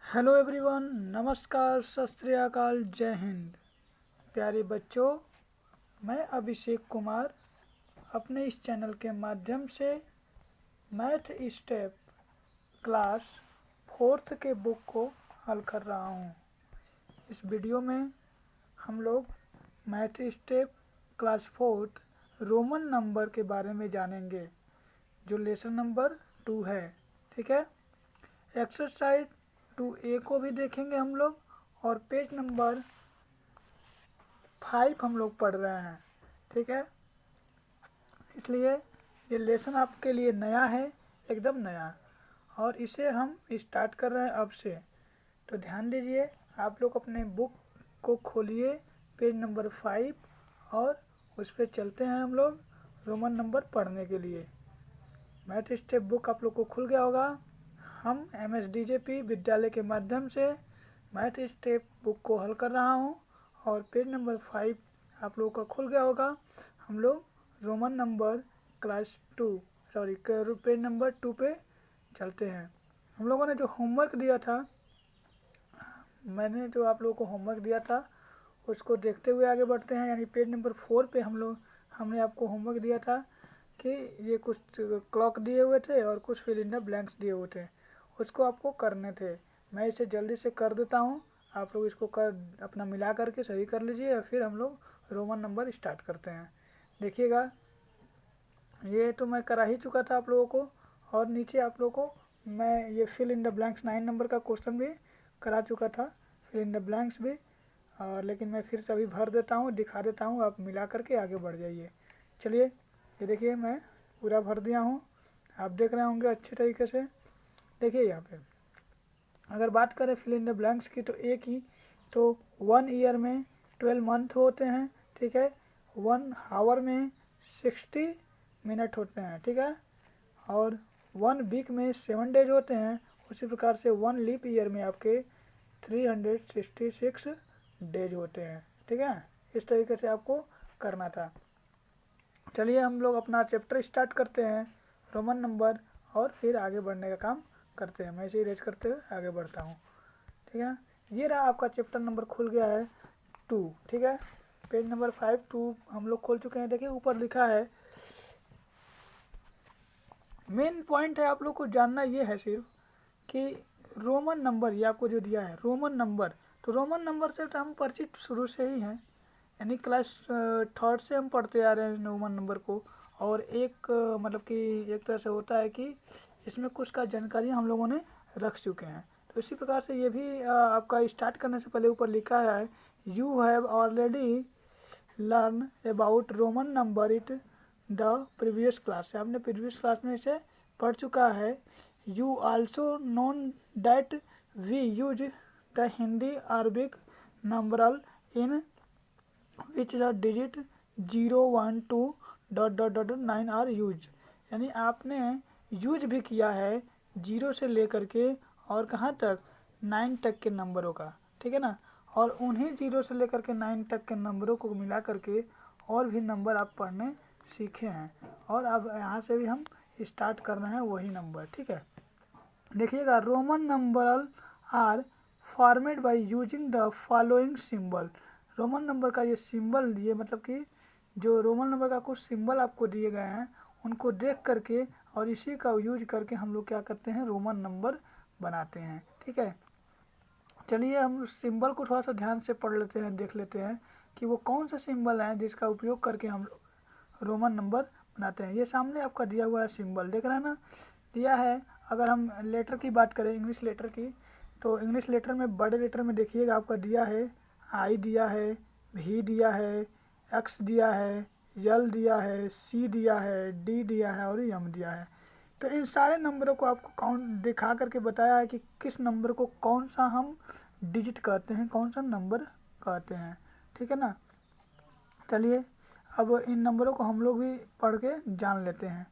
Hello everyone, नमस्कार, सत श्री अकाल, जय हिंद। प्यारे बच्चों, मैं अभिषेक कुमार अपने इस चैनल के माध्यम से मैथ स्टेप क्लास 4th के बुक को हल कर रहा हूँ। इस वीडियो में हम लोग math step class 4th Roman number के बारे में जानेंगे, जो लेसन नंबर 2 है। ठीक है, एक्सरसाइज 2A को भी देखेंगे हम लोग, और पेज नंबर 5 हम लोग पढ़ रहे हैं। ठीक है, इसलिए ये लेसन आपके लिए नया है, एकदम नया, और इसे हम स्टार्ट कर रहे हैं अब से। तो ध्यान दीजिए, आप लोग अपने बुक को खोलिए, पेज नंबर 5, और उस पर चलते हैं हम लोग रोमन नंबर पढ़ने के लिए। मैथ स्टेप बुक आप लोग को खुल गया होगा। हम MSDJP विद्यालय के माध्यम से मैथ स्टेप बुक को हल कर रहा हूँ, और पेज नंबर 5 आप लोगों का खुल गया होगा। हम लोग Roman number class 2 page number 2 पे चलते हैं। हम लोगों ने जो होमवर्क दिया था, मैंने जो आप लोगों को होमवर्क दिया था उसको देखते हुए आगे बढ़ते हैं। यानी पेज नंबर 4 पे हमने आपको होमवर्क दिया था कि ये कुछ क्लॉक दिए हुए थे और कुछ फिल इन द ब्लैंक्स दिए हुए थे, उसको आपको करने थे। मैं इसे जल्दी से कर देता हूँ, आप लोग इसको अपना मिला करके सही कर लीजिए, और फिर हम लोग रोमन नंबर स्टार्ट करते हैं। देखिएगा, ये तो मैं करा ही चुका था आप लोगों को, और नीचे आप लोगों को मैं ये fill in the blanks 9 number का क्वेश्चन भी करा चुका था, फिल इन द ब्लैंक्स भी, लेकिन मैं फिर से अभी भर देता हूँ, दिखा देता हूँ, आप मिला करके आगे बढ़ जाइए। चलिए, ये देखिए मैं पूरा भर दिया हूँ, आप देख रहे होंगे अच्छे तरीके से। देखिए यहाँ पे अगर बात करें फिल इन द ब्लैंक्स की, तो एक ही, तो 1 ईयर में 12 मंथ होते हैं। ठीक है, 1 आवर में 60 मिनट होते हैं। ठीक है, और 1 वीक में 7 डेज होते हैं। उसी प्रकार से 1 लीप ईयर में आपके 366 डेज होते हैं। ठीक है, इस तरीके से आपको करना था। चलिए हम लोग अपना चैप्टर स्टार्ट करते हैं रोमन नंबर, और फिर आगे बढ़ने का काम करते हैं। मैं इसे इरेज करते हुए आगे बढ़ता हूँ। ठीक है, ये रहा आपका चैप्टर नंबर खुल गया है 2। ठीक है, पेज नंबर 5 2 हम लोग खोल चुके हैं। देखिए ऊपर लिखा है, मेन पॉइंट है आप लोग को जानना ये है सिर्फ कि रोमन नंबर, ये आपको जो दिया है रोमन नंबर, तो रोमन नंबर से तो हम परिचित शुरू से ही हैं, यानी क्लास 3rd से हम पढ़ते आ रहे हैं रोमन नंबर को। और एक मतलब कि एक तरह से होता है कि इसमें कुछ का जानकारी हम लोगों ने रख चुके हैं। तो इसी प्रकार से ये भी आपका स्टार्ट करने से पहले ऊपर लिखा है, you have already learn about Roman number it the previous class. आपने प्रीवियस क्लास में इसे पढ़ चुका है। You also known that we use the Hindi Arabic numeral in which the digit 0 1 2 .9 are use. यानी आपने यूज भी किया है 0 से लेकर के और कहाँ तक 9 तक के नंबरों का। ठीक है ना, और उन्हीं 0 से लेकर के 9 तक के नंबरों को मिला करके और भी नंबर आप पढ़ने सीखे हैं, और अब यहाँ से भी हम स्टार्ट कर रहे हैं वही नंबर। ठीक है, देखिएगा, Roman number are formed by using the following symbol. Roman number का ये सिंबल, ये मतलब कि जो रोमन नंबर का कुछ सिंबल आपको दिए गए हैं उनको देख करके और इसी का यूज करके हम लोग क्या करते हैं, रोमन नंबर बनाते हैं। ठीक है, चलिए हम सिंबल को थोड़ा सा ध्यान से पढ़ लेते हैं, देख लेते हैं कि वो कौन सा सिंबल है जिसका उपयोग करके हम लोग रोमन नंबर बनाते हैं। ये सामने आपका दिया हुआ है सिंबल, देख रहे हैं ना, दिया है। अगर हम लेटर की बात करें, इंग्लिश लेटर की, तो इंग्लिश लेटर में बड़े लेटर में देखिएगा आपका दिया है, आई दिया है, भी दिया है, एक्स दिया है, यल दिया है, सी दिया है, डी दिया है, और एम दिया है। तो इन सारे नंबरों को आपको काउंट दिखा करके बताया है कि किस नंबर को कौन सा हम डिजिट कहते हैं, कौन सा नंबर कहते हैं। ठीक है ना, चलिए अब इन नंबरों को हम लोग भी पढ़ के जान लेते हैं।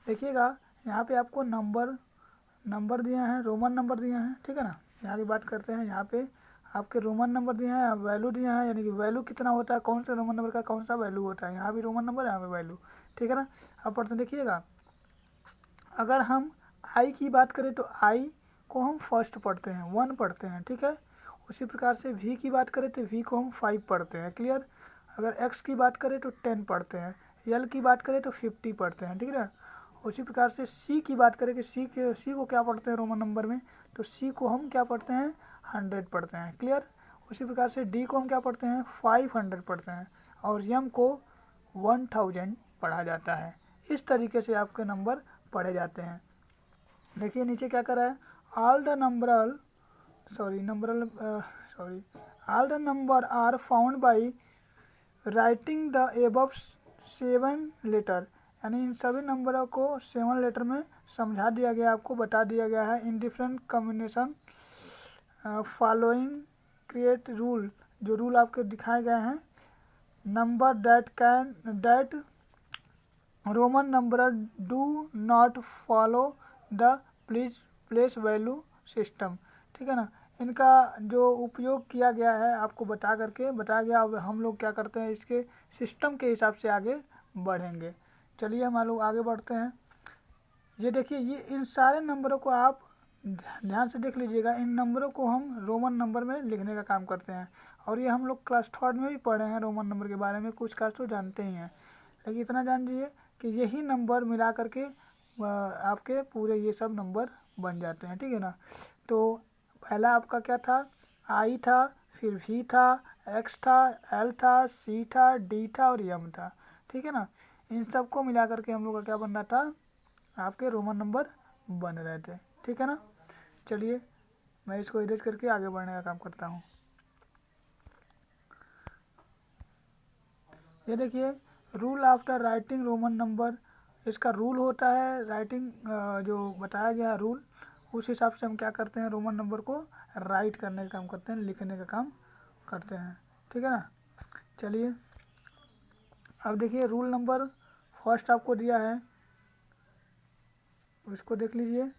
देखिएगा, यहाँ पे आपको नंबर दिए हैं, रोमन नंबर दिए हैं। ठीक है ना, यहाँ की बात करते हैं, यहाँ पे आपके रोमन नंबर दिए हैं, वैल्यू दिए हैं, यानी कि वैल्यू कितना होता है, कौन सा रोमन नंबर का कौन सा वैल्यू होता है। यहाँ भी रोमन नंबर, यहाँ पे वैल्यू। ठीक है ना, अब पढ़ते देखिएगा, अगर हम आई की बात करें तो आई को हम फर्स्ट पढ़ते हैं, 1 पढ़ते हैं, ठीक है। उसी प्रकार से v की बात करें तो v को हम 5 पढ़ते हैं, क्लियर। अगर x की बात करें तो 10 पढ़ते हैं, l की बात करें तो 50 पढ़ते हैं, ठीक है ना। उसी प्रकार से c की बात करें कि c को क्या पढ़ते हैं रोमन नंबर में, तो c को हम क्या पढ़ते हैं 100 पढ़ते हैं, क्लियर। उसी प्रकार से d को हम क्या पढ़ते हैं 500 पढ़ते हैं, और m को 1000 पढ़ा जाता है। इस तरीके से आपके नंबर पढ़े जाते हैं। देखिए नीचे क्या कर रहा है, all the number are found by writing the above 7 letter, यानी इन सभी नंबरों को 7 लेटर में समझा दिया गया, आपको बता दिया गया है। In different combination following create rule, जो रूल आपके दिखाए गए हैं। Number that Roman number do not follow the place value system, ठीक है ना। इनका जो उपयोग किया गया है आपको बताया गया। अब हम लोग क्या करते हैं, इसके सिस्टम के हिसाब से आगे बढ़ेंगे। चलिए हम लोग आगे बढ़ते हैं। ये देखिए, ये इन सारे नंबरों को आप ध्यान से देख लीजिएगा। इन नंबरों को हम रोमन नंबर में लिखने का काम करते हैं, और ये हम लोग क्लास 3 में भी पढ़े हैं रोमन नंबर के बारे में, कुछ खास तो जानते ही हैं। लेकिन इतना जान लीजिए कि यही नंबर मिला करके आपके पूरे ये सब नंबर बन जाते हैं, ठीक है ना। तो पहला आपका क्या था, आई था, फिर वी था, एक्स था, एल था, सी था, डी था और एम था, ठीक है ना। इन सब को मिला करके हम लोग का क्या बन रहा था, आपके रोमन नंबर बन रहे थे, ठीक है ना। चलिए मैं इसको इरेज करके आगे बढ़ने का काम करता हूँ। ये देखिए, rule after writing Roman number, इसका रूल होता है राइटिंग, जो बताया गया रूल, उस हिसाब से हम क्या करते हैं रोमन नंबर को राइट करने का काम करते हैं, लिखने का काम करते हैं, ठीक है ना। चलिए अब देखिए, रूल नंबर फर्स्ट आपको दिया है, इसको देख लीजिए।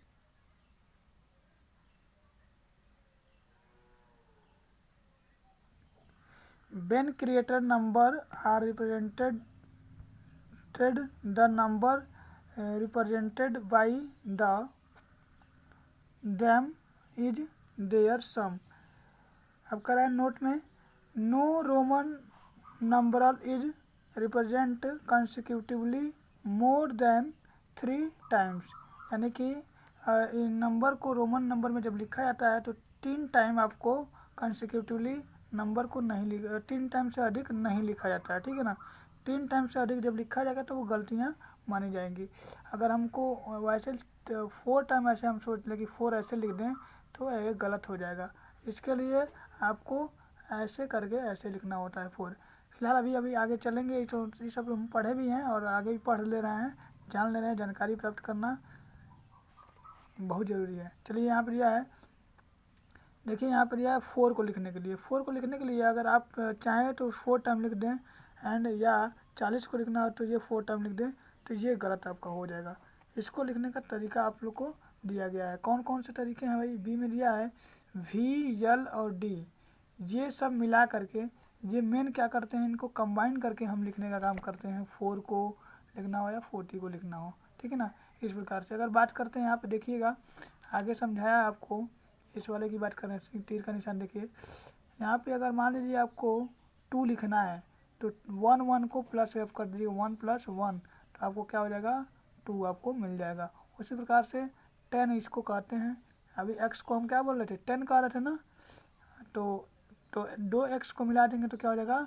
When created number are represented, the number represented by them is their sum। अब करा है नोट में, no Roman number is represent consecutively more than 3 times, यानी कि इन नंबर को रोमन नंबर में जब लिखा जाता है तो 3 टाइम आपको कंसिक्यूटिवली नंबर को नहीं 3 टाइम से अधिक नहीं लिखा जाता है, ठीक है ना। 3 टाइम से अधिक जब लिखा जाएगा तो वो गलतियाँ मानी जाएंगी। अगर हमको वैसे 4 टाइम ऐसे हम सोच लें कि 4 ऐसे लिख दें तो ये गलत हो जाएगा। इसके लिए आपको ऐसे करके ऐसे लिखना होता है 4। फिलहाल अभी आगे चलेंगे, तो ये सब हम पढ़े भी हैं और आगे भी पढ़ ले रहे हैं, जान ले रहे हैं। जानकारी प्राप्त करना बहुत ज़रूरी है। चलिए यहाँ पर दिया है, देखिए यहाँ पर दिया है 4 को लिखने के लिए। 4 को लिखने के लिए अगर आप चाहें तो 4 टाइम लिख दें, एंड या 40 को लिखना हो तो ये 4 टाइम लिख दें, तो ये गलत आपका हो जाएगा। इसको लिखने का तरीका आप लोग को दिया गया है। कौन कौन से तरीके हैं भाई, बी में दिया है वी, एल और डी, ये सब मिला करके ये मेन क्या करते हैं, इनको कंबाइन करके हम लिखने का काम करते हैं। 4 को लिखना हो या 40 को लिखना हो, ठीक है ना। इस प्रकार से अगर बात करते हैं, यहाँ पे देखिएगा आगे समझाया आपको, इस वाले की बात करें, तीर का निशान देखिए यहाँ पे। अगर मान लीजिए आपको 2 लिखना है तो 1 को प्लस एफ कर दीजिए, 1 + 1, तो आपको क्या हो जाएगा 2 आपको मिल जाएगा। उसी प्रकार से 10 इसको कहते हैं। अभी x को हम क्या बोल रहे थे, 10 कह रहे थे ना, तो 2x को मिला देंगे तो क्या हो जाएगा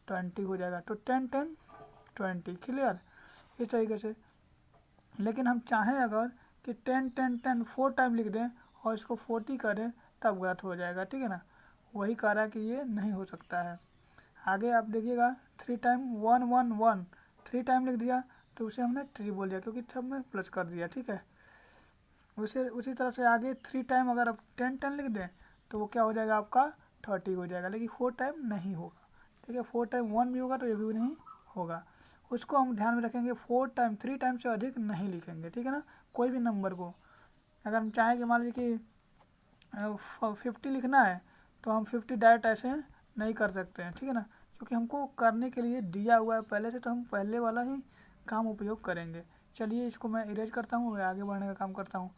20 हो जाएगा। तो 10 10 20, क्लियर। इस तरीके से। लेकिन हम चाहें अगर कि 10 10 10 4 टाइम लिख दें और इसको 40 करें तब गलत हो जाएगा, ठीक है ना। वही कह रहा है कि ये नहीं हो सकता है। आगे आप देखिएगा 3 टाइम 1 1 1, 3 टाइम लिख दिया तो उसे हमने 3 बोल दिया क्योंकि सब में प्लस कर दिया, ठीक है। उसी तरह से आगे 3 टाइम अगर आप 10 10 लिख दें तो वो क्या हो जाएगा आपका 30 हो जाएगा। लेकिन 4 टाइम नहीं होगा, ठीक है। 4 टाइम 1 भी होगा तो ये भी नहीं होगा। उसको हम ध्यान में रखेंगे, 4 टाइम 3 टाइम से अधिक नहीं लिखेंगे, ठीक है ना। कोई भी नंबर को अगर हम चाहें कि मान लीजिए कि 50 लिखना है तो हम 50 डायरेक्ट ऐसे नहीं कर सकते हैं, ठीक है ना, क्योंकि हमको करने के लिए दिया हुआ है पहले से, तो हम पहले वाला ही काम उपयोग करेंगे। चलिए इसको मैं इरेज करता हूँ और आगे बढ़ने का काम करता हूँ।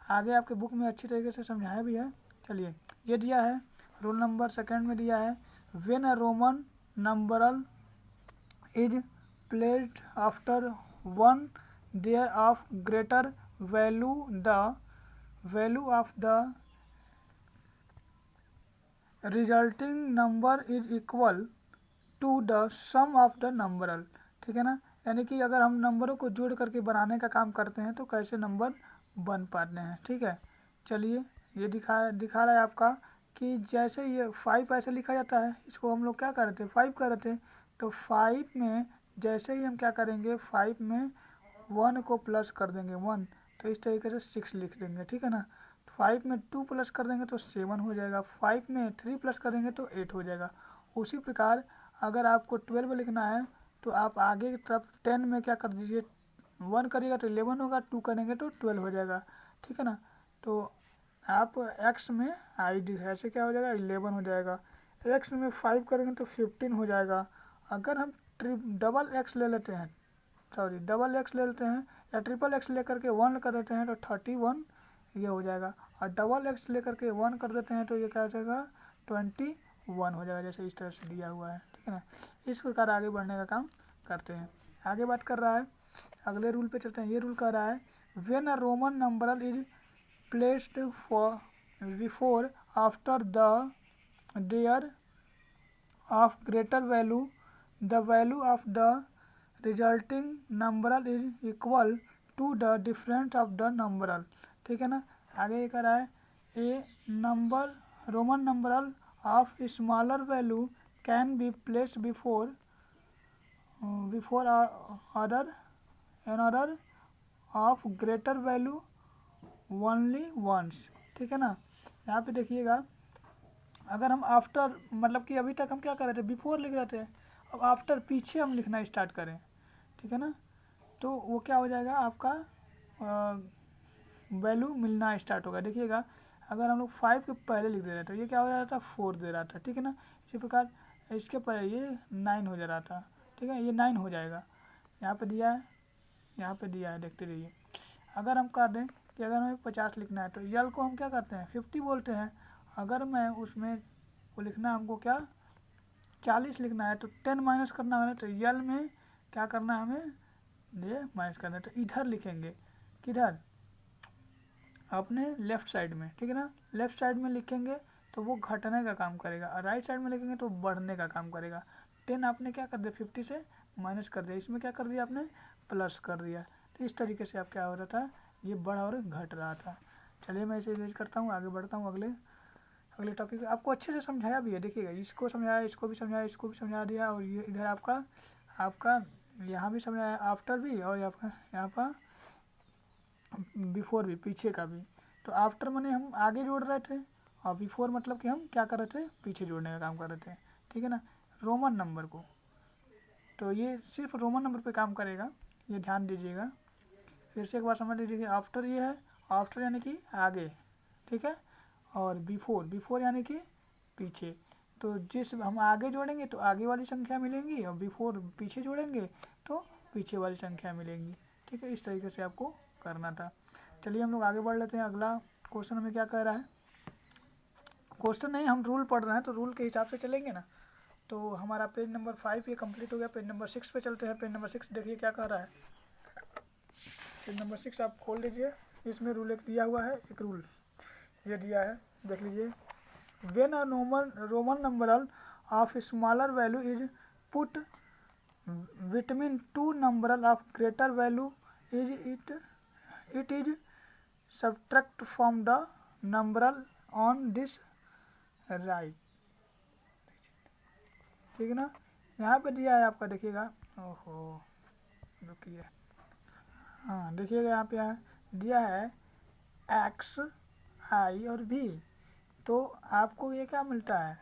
आगे आपके बुक में अच्छी तरीके से समझाया भी है। चलिए, ये दिया है रूल नंबर सेकंड में दिया है, when a Roman numeral is placed after one there of greater value the value of the resulting number is equal to the sum of the numeral. ठीक है ना, यानी कि अगर हम नंबरों को जोड़ करके बनाने का काम करते हैं तो कैसे नंबर बन पाते हैं। ठीक है, चलिए ये दिखा रहा है आपका कि जैसे ये 5 ऐसे लिखा जाता है, इसको हम लोग क्या कर रहे थे 5 कर रहे थे, तो 5 में जैसे ही हम क्या करेंगे 5 में 1 को प्लस कर देंगे 1, तो इस तरीके से 6 लिख देंगे। ठीक है ना, 5 में 2 प्लस कर देंगे तो 7 हो जाएगा, 5 में 3 प्लस कर देंगे तो 8 हो जाएगा। उसी प्रकार अगर आपको 12 लिखना है तो आप आगे की तरफ 10 में क्या कर दीजिए, 1 करिएगा तो 11 होगा, 2 करेंगे तो 12 हो जाएगा। ठीक है ना, तो आप x में ID ऐसे क्या हो जाएगा 11 हो जाएगा, x में 5 करेंगे तो 15 हो जाएगा। अगर हम डबल x ले लेते हैं, सॉरी डबल x ले लेते हैं या ट्रिपल x लेकर के 1 कर देते हैं तो 31 ये हो जाएगा, और डबल x लेकर के 1 कर देते हैं तो ये क्या हो जाएगा 21 हो जाएगा, जैसे इस तरह से दिया हुआ है। ठीक है ना, इस प्रकार आगे बढ़ने का काम करते हैं। आगे बात कर रहा है, अगले रूल पे चलते हैं। ये रूल कह रहा है when a Roman numeral is placed for before after the there of greater value the value of the resulting numeral is equal to the difference of the numeral. ठीक है ना, आगे ये कह रहा है a number Roman numeral of smaller value can be placed before another of greater value only once। ठीक है ना, यहाँ पे देखिएगा अगर हम आफ्टर मतलब कि अभी तक हम क्या कर रहे थे बिफोर लिख रहे थे, अब आफ्टर पीछे हम लिखना स्टार्ट करें। ठीक है ना, तो वो क्या हो जाएगा आपका वैल्यू मिलना स्टार्ट होगा। देखिएगा अगर हम लोग 5 के पहले लिख दे रहे थे तो ये क्या हो जा रहा था 4 दे रहा था। ठीक है ना, इसी प्रकार इसके पहले ये 9 हो जा रहा था। ठीक है, ये 9 हो जाएगा, यहाँ पे दिया है, यहाँ पे दिया है, देखते रहिए। अगर हम कर दें कि अगर हमें 50 लिखना है तो यल को हम क्या करते हैं 50 बोलते हैं, अगर मैं उसमें वो लिखना है हमको क्या 40 लिखना है तो 10 माइनस करना है, तो यल में क्या करना है हमें ये माइनस करना है, तो इधर लिखेंगे किधर अपने लेफ्ट साइड में। ठीक है ना, लेफ्ट साइड में लिखेंगे तो वो घटने का काम करेगा, और राइट साइड में लिखेंगे तो बढ़ने का काम करेगा। 10 आपने क्या कर दिया 50 से माइनस कर दिया, इसमें क्या कर दिया आपने प्लस कर दिया, तो इस तरीके से आप क्या हो रहा था ये बढ़ा और घट रहा था। चलिए मैं इसे इरेज करता हूँ, आगे बढ़ता हूँ अगले टॉपिक पे। आपको अच्छे से समझाया भी है, देखिएगा इसको समझाया, इसको भी समझाया, इसको भी समझा दिया, और ये इधर आपका यहाँ भी समझाया आफ्टर भी, और आपका यहाँ पर बिफोर भी, पीछे का भी। तो आफ्टर माने हम आगे जोड़ रहे थे, और बिफोर मतलब कि हम क्या कर रहे थे पीछे जोड़ने का काम कर रहे थे। ठीक है ना, रोमन नंबर को, तो ये सिर्फ रोमन नंबर पे काम करेगा, ये ध्यान दीजिएगा। फिर से एक बार समझ लीजिए, आफ्टर ये है, आफ्टर यानी कि आगे। ठीक है, और बिफोर यानी कि पीछे। तो जिस हम आगे जोड़ेंगे तो आगे वाली संख्या मिलेंगी, और बिफोर पीछे जोड़ेंगे तो पीछे वाली संख्या मिलेंगी। ठीक है, इस तरीके से आपको करना था। चलिए हम लोग आगे बढ़ लेते हैं। अगला क्वेश्चन हमें क्या कह रहा है, क्वेश्चन नहीं हम रूल पढ़ रहे हैं तो रूल के हिसाब से चलेंगे ना। तो हमारा पेज नंबर 5 ये कंप्लीट हो गया, पेज नंबर 6 पे चलते हैं। पेज नंबर 6 देखिए क्या कह रहा है। पेज नंबर 6 आप खोल लीजिए, इसमें रूल एक दिया हुआ है, एक रूल ये दिया है, देख लीजिए। When a Roman numeral of smaller value is put between two numeral of greater value it is subtract from the numeral on this right. ठीक है ना, यहाँ पे दिया है आपका, देखिएगा, ओहो रुकिए, हाँ देखिएगा यहाँ पे दिया है एक्स आई और भी, तो आपको ये क्या मिलता है,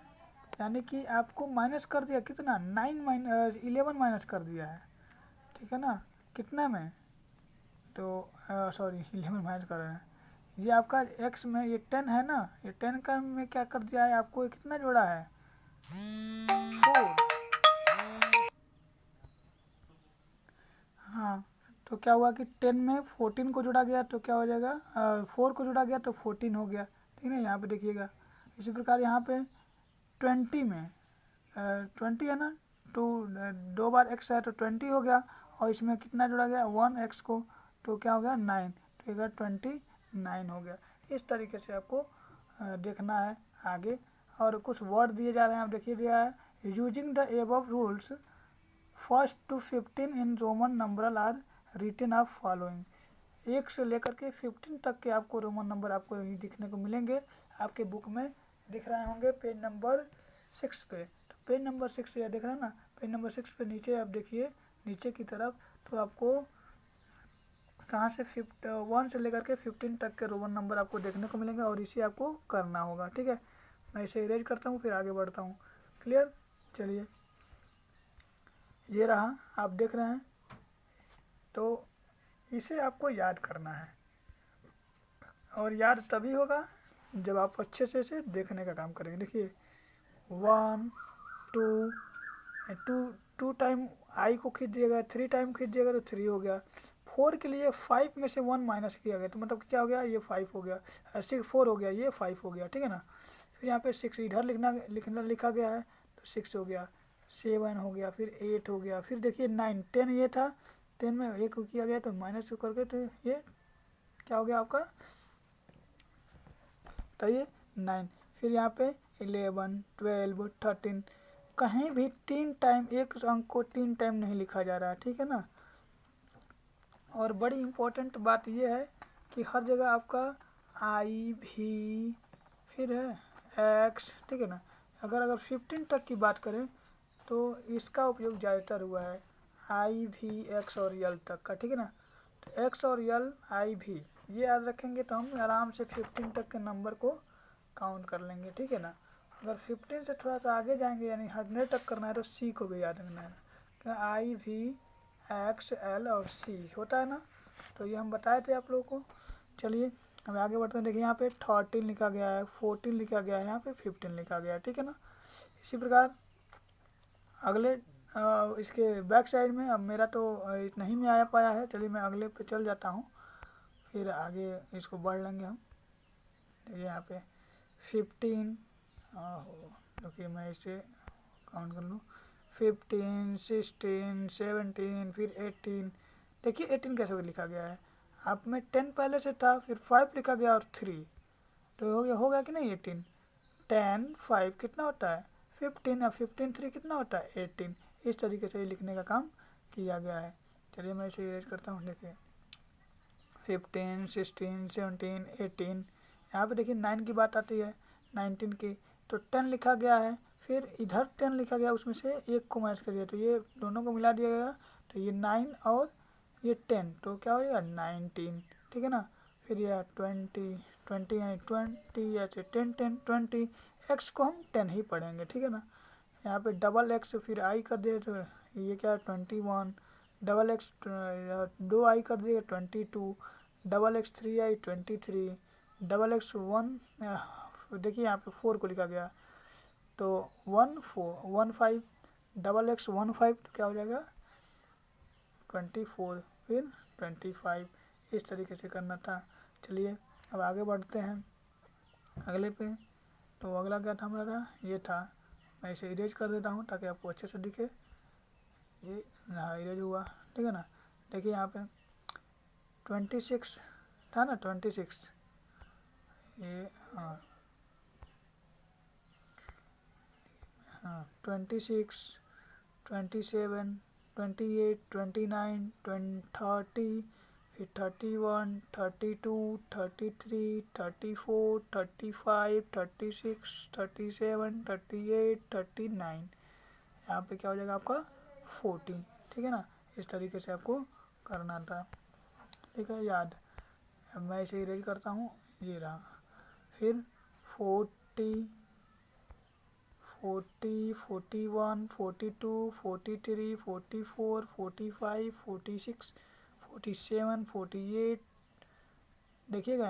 यानी कि आपको माइनस कर दिया कितना 11 माइनस कर दिया है। ठीक है ना, कितना में, तो सॉरी 11 माइनस कर रहे हैं, ये आपका एक्स में ये 10 है ना, ये 10 का में क्या कर दिया है आपको, कितना जोड़ा है 4। हाँ, तो क्या हुआ कि 10 में 14 को जोड़ा गया तो क्या हो जाएगा, 4 को जोड़ा गया तो 14 हो गया, ठीक है। यहाँ पे देखिएगा इसी प्रकार यहाँ पे 20 में 20 है ना, टू 2 बार x है तो 20 हो गया, और इसमें कितना जोड़ा गया 1x को, तो क्या हो गया 9, तो ये 29 हो गया। इस तरीके से आपको देखना है आगे। और कुछ वर्ड दिए जा रहे हैं, आप देखिए दिया है using the above rules first to 15 in Roman numeral are written of following. 1 से लेकर के 15 तक के आपको रोमन नंबर आपको यही दिखने को मिलेंगे, आपके बुक में दिख रहे होंगे पेज नंबर 6 पे। तो पेज नंबर 6 ये देख रहे हैं ना, पेज नंबर 6 पे नीचे आप देखिए नीचे की तरफ, तो आपको कहाँ से 1 से लेकर के 15 तक के रोमन नंबर आपको देखने को मिलेंगे, और इसे आपको करना होगा, ठीक है। मैं इसे इरेज करता हूँ फिर आगे बढ़ता हूँ। क्लियर, चलिए ये रहा आप देख रहे हैं, तो इसे आपको याद करना है, और याद तभी होगा जब आप अच्छे से इसे देखने का काम करेंगे। देखिए 1 2 टाइम आई को खींच दिएगा, 3 टाइम खींच दिएगा तो 3 हो गया। 4 के लिए 5 में से 1 माइनस किया गया तो मतलब क्या हो गया, ये 5 हो गया, 4 हो गया, ये 5 हो गया, ठीक है ना। फिर यहाँ पे 6 इधर लिखा गया है तो 6 हो गया, 7 हो गया, फिर 8 हो गया, फिर देखिए 9 10 ये था, 10 में 1 किया गया तो माइनस करके तो ये क्या हो गया आपका, तो ये 9। फिर यहाँ पे 11 12 13, कहीं भी 3 टाइम एक अंक को 3 टाइम नहीं लिखा जा रहा, ठीक है ना। और बड़ी इम्पोर्टेंट बात यह है कि हर जगह आपका आई भी फिर है एक्स, ठीक है ना। अगर 15 तक की बात करें तो इसका उपयोग ज़्यादातर हुआ है आई भी एक्स और यल तक का, ठीक है ना। तो एक्स और यल आई भी ये याद रखेंगे तो हम आराम से 15 तक के नंबर को काउंट कर लेंगे, ठीक है ना। अगर 15 से थोड़ा सा आगे जाएंगे यानी 100 तक करना है तो सी को भी याद रखना है, क्या आई भी एक्स एल और सी होता है ना, तो ये हम बताए थे आप लोगों को। चलिए अब आगे बढ़ते हैं। देखिए यहाँ पे 13 लिखा गया है, 14 लिखा गया है, यहाँ पे 15 लिखा गया है, ठीक है ना। इसी प्रकार अगले इसके बैक साइड में, अब मेरा तो नहीं में आया पाया है, चलिए मैं अगले पे चल जाता हूँ, फिर आगे इसको बढ़ लेंगे हम। देखिए यहाँ पे 15, क्योंकि मैं इसे काउंट कर लूँ, 15 16 17 फिर 18। देखिए 18 कैसे लिखा गया है, आप में 10 पहले से था, फिर 5 लिखा गया और 3, तो हो गया कि नहीं 18। 10 5 कितना होता है 15, और 15 3 कितना होता है 18। इस तरीके से लिखने का काम किया गया है। चलिए मैं इसे इरेज करता हूँ। देखिए 15 16 17 18, यहाँ पे देखिए 9 की बात आती है, 19 की, तो 10 लिखा गया है, फिर इधर 10 लिखा गया, उसमें से एक को मैच कर दिया तो ये दोनों को मिला दिया गया, तो ये 9 और ये 10, तो क्या हो जाएगा 19, ठीक है ना। फिर यह 20 यानी 20 ऐसे 10 10 20, एक्स को हम 10 ही पढ़ेंगे, ठीक है ना। यहाँ पे डबल एक्स फिर आई कर दिए तो ये क्या 21, डबल एक्स 2 आई कर दिए 22, डबल एक्स 3 आई 23, डबल एक्स 1, देखिए यहाँ पे 4 को लिखा गया तो 15, डबल एक्स 15 तो क्या हो जाएगा 24, फिर 25। इस तरीके से करना था। चलिए अब आगे बढ़ते हैं अगले पे। तो अगला क्या था हमारा, ये था, मैं इसे इरेज कर देता हूँ ताकि आपको अच्छे से दिखे। ये हाँ इरेज हुआ, ठीक है ना। देखिए यहाँ पे 26 था ना, 26, ये हाँ 26 27 28 29 30, फिर 31 32 33 34 35 36 37 38 39, यहाँ पे क्या हो जाएगा आपका 40, ठीक है ना। इस तरीके से आपको करना था, ठीक है याद। अब मैं इसे इरेज करता हूँ, ये रहा। फिर 40 41 42 43 44 45 46 47 48, देखिएगा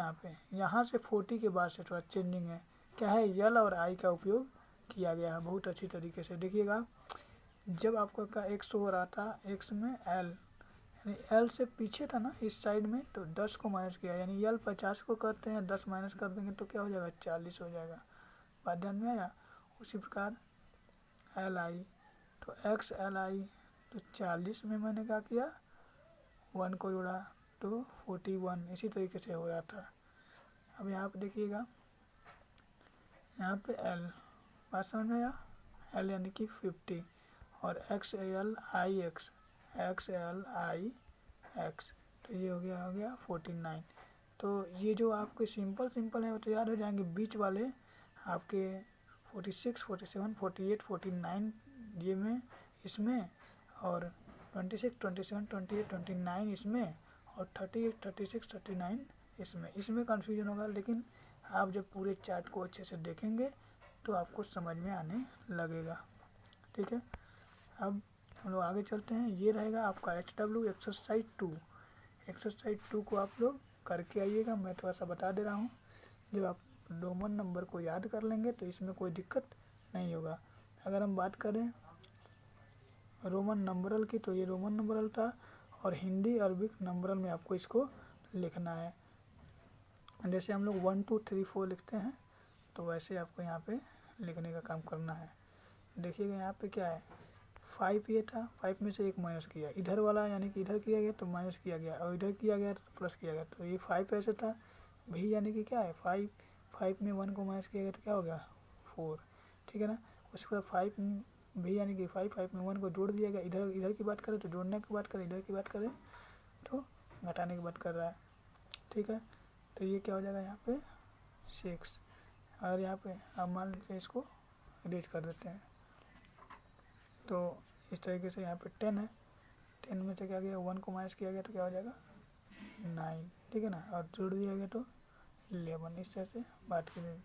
यहाँ से 40 के बाद से थोड़ा चेंजिंग है, क्या है यल और आई का उपयोग किया गया है बहुत अच्छी तरीके से। देखिएगा जब आपका का एक्स हो रहा था, एक्स में एल यानी एल से पीछे था ना इस साइड में, तो 10 को माइनस किया, यानी एल 50 को करते हैं, 10 माइनस कर देंगे तो क्या हो जाएगा 40 हो जाएगा। बात ध्यान में आया। उसी प्रकार एल आई, तो एक्स एल आई, तो 40 में मैंने क्या किया 1 को जोड़ा तो 41, इसी तरीके से हो रहा था। अब यहाँ पे देखिएगा, यहाँ पे एल, बात समझ में आया, एल यानी कि 50 और x L I x, x L I x, तो ये हो गया 49। तो ये जो आपके सिंपल है वो तो याद हो जाएंगे, बीच वाले आपके 46, 47, 48, 49 ये में, इसमें, और 26, 27, 28, 29 इसमें, और 38, 36, 39 इसमें कन्फ्यूजन होगा। लेकिन आप जब पूरे चार्ट को अच्छे से देखेंगे तो आपको समझ में आने लगेगा। ठीक है, अब हम लोग आगे चलते हैं। ये रहेगा आपका HW एक्सरसाइज 2। एक्सरसाइज 2 को आप लोग करके आइएगा। मैं थोड़ा सा बता दे रहा हूँ, जब आप रोमन नंबर को याद कर लेंगे तो इसमें कोई दिक्कत नहीं होगा। अगर हम बात करें रोमन नंबरल की, तो ये रोमन नंबरल था, और हिंदी अरबिक नंबरल में आपको इसको लिखना है। जैसे हम लोग 1 2 3 4 लिखते हैं, तो वैसे आपको यहाँ पे लिखने का काम करना है। देखिएगा यहाँ पे क्या है, 5 ये था, 5 में से 1 माइनस किया, इधर वाला यानी कि इधर किया गया तो माइनस किया गया, और इधर किया गया तो प्लस किया गया, तो ये 5 ऐसे था। भी यानी कि क्या है 5 में 1 को माइनस किया गया तो क्या हो गया 4। ठीक है ना। उसके बाद 5 भी यानी कि 5 में 1 को जोड़ दिया गया। इधर की बात करें तो जोड़ने की बात करें, इधर की बात करें तो घटाने की बात कर रहा है। ठीक है, तो ये क्या हो जाएगा यहाँ पे 6। और यहाँ पे अब मान लीजिए इसको इरेज कर देते हैं, तो इस तरीके से यहाँ पे 10 है, 10 में से क्या गया 1 को माइनस किया गया तो क्या हो जाएगा 9। ठीक है ना, और जोड़ दिया गया तो 11। इस तरह से बात करेंगे।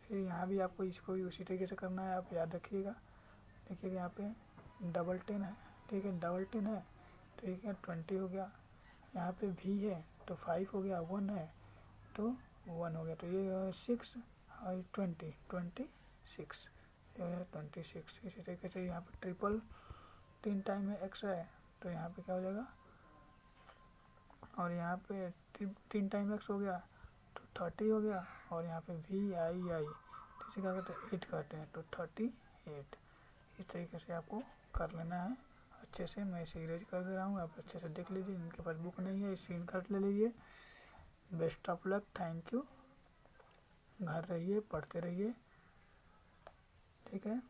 फिर यहाँ भी आपको इसको भी उसी तरीके से करना है, आप याद रखिएगा। देखिएगा यहाँ पे डबल 10 है, ठीक है, डबल 10 है, ठीक है, 20 हो गया। यहाँ पे भी है तो 5 हो गया, 1 है तो 1 हो गया, तो ये 6 और 26 जो है 26। इसी तरीके से यहाँ पे ट्रिपल 3 टाइम में एक्स है, तो यहाँ पे क्या हो जाएगा, और यहाँ पे 3 टाइम एक्स हो गया तो 30 हो गया, और यहाँ पे वी आई आई, इसे क्या कहते हैं 8 कहते हैं, तो 38। इस तरीके से आपको कर लेना है अच्छे से। मैं इसे इरेज कर दे रहा हूँ, आप अच्छे से देख लीजिए। इनके पास बुक नहीं है, स्क्रीन कार्ड ले लीजिए। Best of luck, thank you. घर रहिए, पढ़ते रहिए। ठीक है।